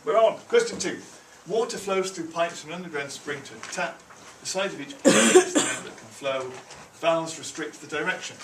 We're on. Question 2. Water flows through pipes from an underground spring to a tap. The size of each pipe is the amount that can flow. Valves restrict the direction.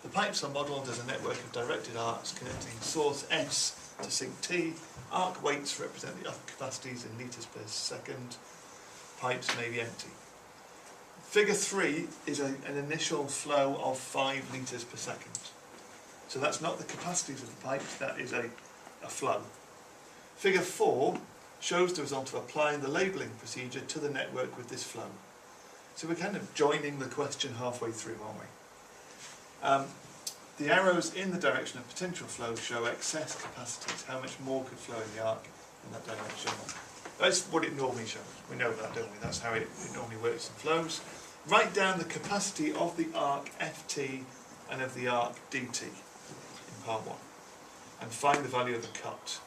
The pipes are modelled as a network of directed arcs connecting source S to sink T. Arc weights represent the upper capacities in litres per second. Pipes may be empty. Figure 3 is an initial flow of 5 litres per second. So that's not the capacities of the pipes, that is a flow. Figure 4 shows the result of applying the labelling procedure to the network with this flow. So we're kind of joining the question halfway through, aren't we? The arrows in the direction of potential flow show excess capacities, how much more could flow in the arc in that direction. That's what it normally shows. We know that, don't we? That's how it normally works in flows. Write down the capacity of the arc FT and of the arc DT in part 1 and find the value of the cut.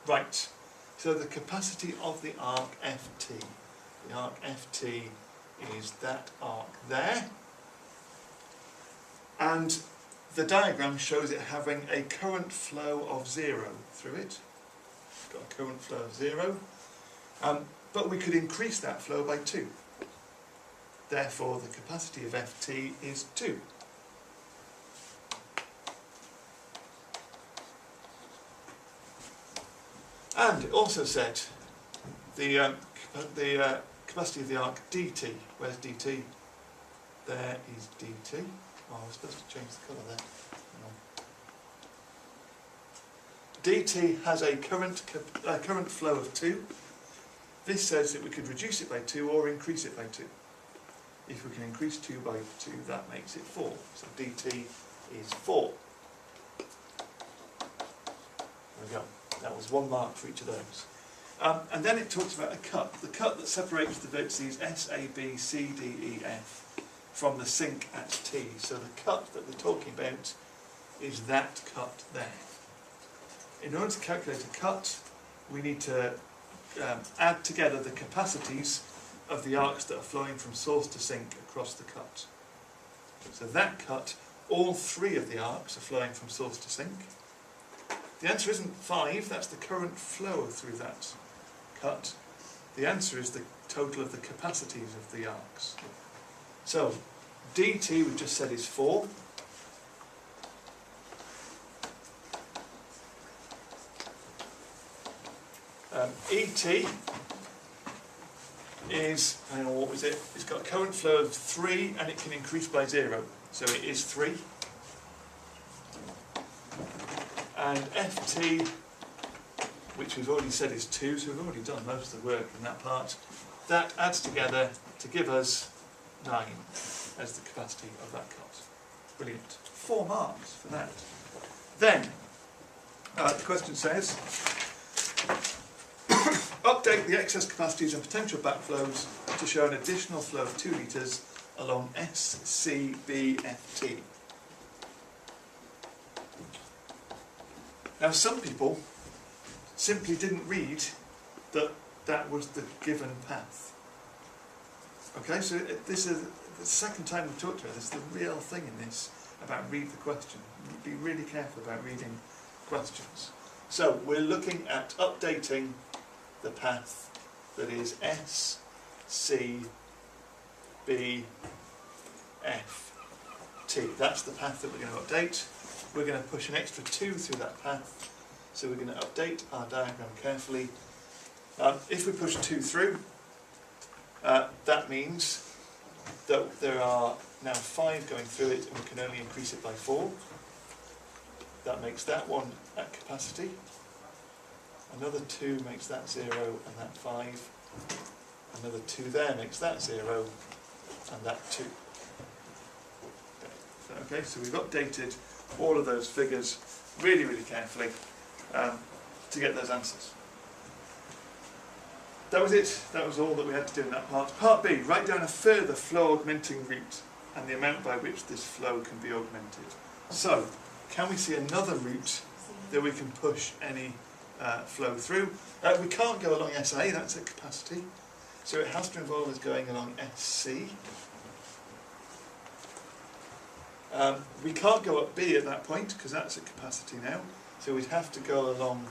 Right, so the capacity of the arc FT. The arc FT is that arc there, and the diagram shows it having a current flow of 0 through it. It's got a current flow of 0, but we could increase that flow by 2. Therefore, the capacity of FT is 2. And it also said the capacity of the arc DT. Where's DT? There is DT. Oh, I was supposed to change the colour there. DT has a current flow of 2. This says that we could reduce it by 2 or increase it by 2. If we can increase 2 by 2, that makes it 4. So DT is 4. There we go. That was 1 mark for each of those. And then it talks about a cut. The cut that separates the vertices S, A, B, C, D, E, F from the sink at T. So the cut that we're talking about is that cut there. In order to calculate a cut, we need to add together the capacities of the arcs that are flowing from source to sink across the cut. So that cut, all 3 of the arcs are flowing from source to sink. The answer isn't 5, that's the current flow through that cut. The answer is the total of the capacities of the arcs. So, DT we just said is 4. ET is, hang on, what was it? It's got a current flow of 3 and it can increase by 0. So it is 3. And FT, which we've already said is 2, so we've already done most of the work in that part. That adds together to give us 9 as the capacity of that cut. Brilliant. 4 marks for that. Then, the question says, update the excess capacities and potential backflows to show an additional flow of 2 litres along SCBFT. Now some people simply didn't read that that was the given path. Okay, so this is the second time we've talked about this. The real thing in this about read the question. Be really careful about reading questions. So we're looking at updating the path that is S, C, B, F, T. That's the path that we're going to update. We're going to push an extra 2 through that path, so we're going to update our diagram carefully. If we push 2 through, that means that there are now 5 going through it and we can only increase it by 4. That makes that one at capacity. Another 2 makes that 0 and that 5. Another 2 there makes that 0 and that 2. Okay, so we've updated all of those figures really, really carefully to get those answers. That was it. That was all that we had to do in that part. Part B, write down a further flow augmenting route and the amount by which this flow can be augmented. So, can we see another route that we can push any flow through? We can't go along SA, that's at capacity. So it has to involve us going along SC. We can't go up B at that point because that's at capacity now. So we'd have to go along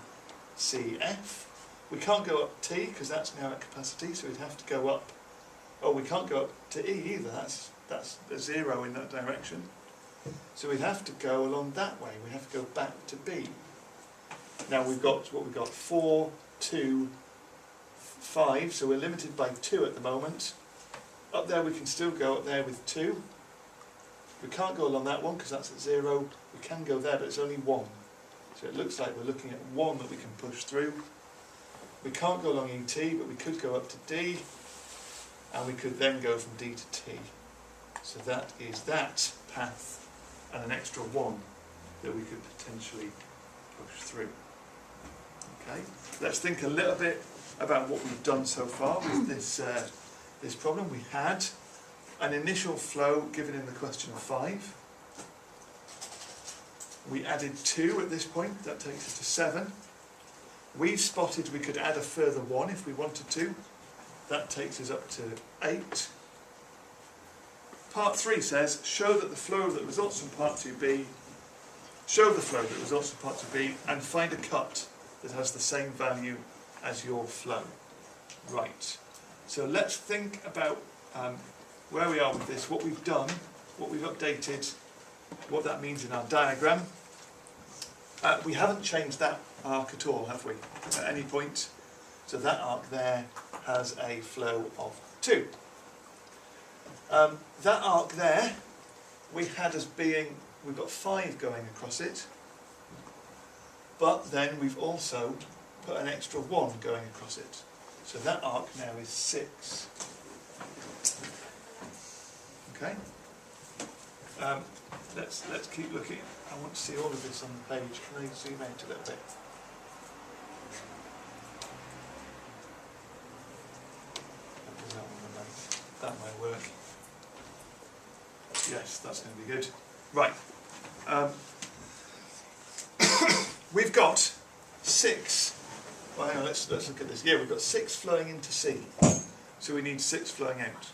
CF. We can't go up T because that's now at capacity, so we'd have to go up. Oh, we can't go up to E either, that's a 0 in that direction. So we'd have to go along that way, we have to go back to B. Now we've got what we've got, 4, 2, 5, so we're limited by 2 at the moment. Up there we can still go up there with 2. We can't go along that one because that's at 0. We can go there, but it's only 1. So it looks like we're looking at 1 that we can push through. We can't go along ET, but we could go up to D, and we could then go from D to T. So that is that path, and an extra 1 that we could potentially push through. Okay, let's think a little bit about what we've done so far with this problem. We had an initial flow given in the question of 5. We added 2 at this point, that takes us to 7. We've spotted we could add a further 1 if we wanted to. That takes us up to 8. Part 3 says, show the flow that results from part 2b, and find a cut that has the same value as your flow. Right, so let's think about where we are with this, what we've done, what we've updated, what that means in our diagram. We haven't changed that arc at all, have we, at any point? So that arc there has a flow of 2. That arc there, we had as being, we've got 5 going across it, but then we've also put an extra 1 going across it. So that arc now is 6. Okay? Let's keep looking. I want to see all of this on the page. Can I zoom out a little bit? That might work. Yes, that's going to be good. Right. We've got 6. Well, hang on, let's look at this. Yeah, we've got 6 flowing into C. So we need 6 flowing out.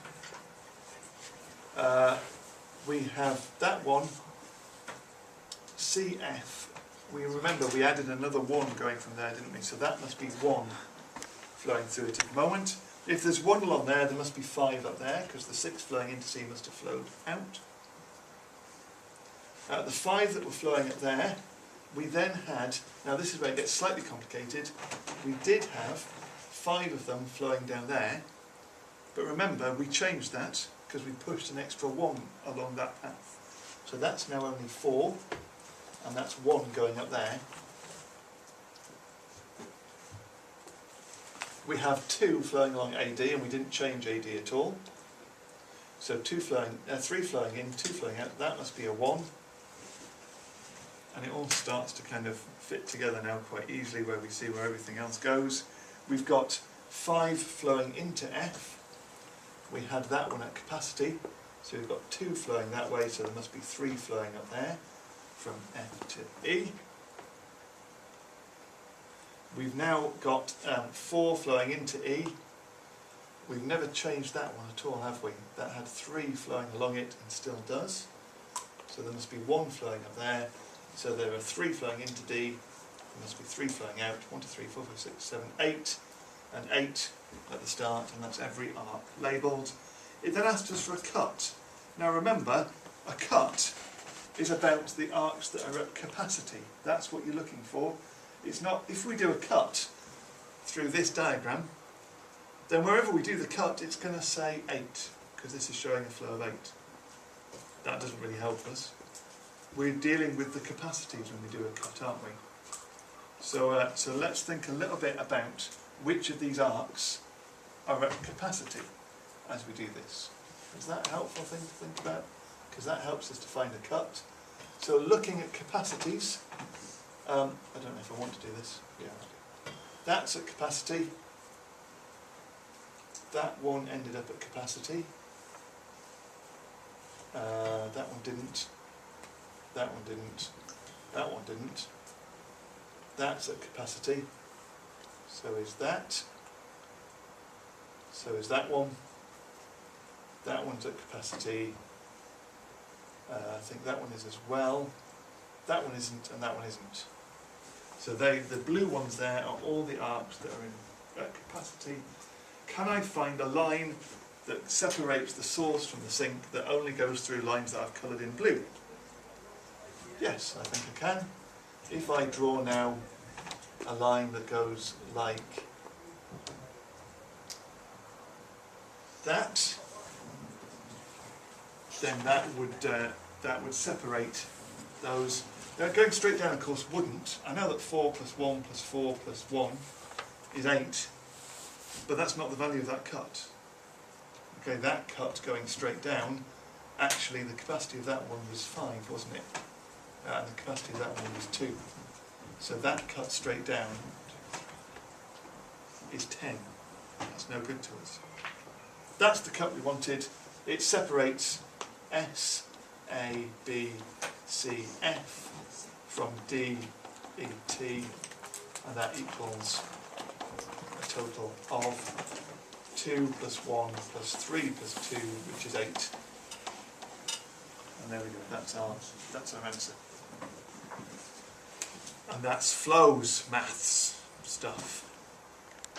We have that one, CF. We remember we added another 1 going from there, didn't we? So that must be 1 flowing through it at the moment. If there's 1 along there, there must be 5 up there, because the 6 flowing into C must have flowed out. The 5 that were flowing up there, we then had, now this is where it gets slightly complicated, we did have 5 of them flowing down there, but remember we changed that because we pushed an extra 1 along that path. So that's now only 4, and that's 1 going up there. We have 2 flowing along AD, and we didn't change AD at all. So 3 flowing in, 2 flowing out, that must be a 1. And it all starts to kind of fit together now quite easily where we see where everything else goes. We've got 5 flowing into F. We had that one at capacity, so we've got 2 flowing that way, so there must be 3 flowing up there from F to E. We've now got 4 flowing into E. We've never changed that one at all, have we? That had 3 flowing along it and still does. So there must be 1 flowing up there. So there are 3 flowing into D. There must be 3 flowing out. 1, 2, 3, 4, 5, 6, 7, 8. And 8 at the start, and that's every arc labelled. It then asked us for a cut. Now remember, a cut is about the arcs that are at capacity. That's what you're looking for. It's not, if we do a cut through this diagram, then wherever we do the cut, it's going to say 8, because this is showing a flow of 8. That doesn't really help us. We're dealing with the capacities when we do a cut, aren't we? So let's think a little bit about which of these arcs are at capacity as we do this. Is that a helpful thing to think about? Because that helps us to find a cut. So looking at capacities, I don't know if I want to do this. Yeah, I do. That's at capacity. That one ended up at capacity. That one didn't. That one didn't. That one didn't. That's at capacity. So is that. So is that one. That one's at capacity. I think that one is as well. That one isn't, and that one isn't. So the blue ones there are all the arcs that are in capacity. Can I find a line that separates the source from the sink that only goes through lines that I've coloured in blue? Yes, I think I can. If I draw now a line that goes like that, then that would separate those. Now, going straight down, of course, wouldn't. I know that 4 plus 1 plus 4 plus 1 is 8, but that's not the value of that cut. Okay, that cut going straight down, actually the capacity of that one was 5, wasn't it? And the capacity of that one was 2. So that cut straight down is 10. That's no good to us. That's the cut we wanted. It separates S, A, B, C, F from D, E, T, and that equals a total of 2 plus 1 plus 3 plus 2, which is 8. And there we go, that's our answer. And that's Flows maths stuff.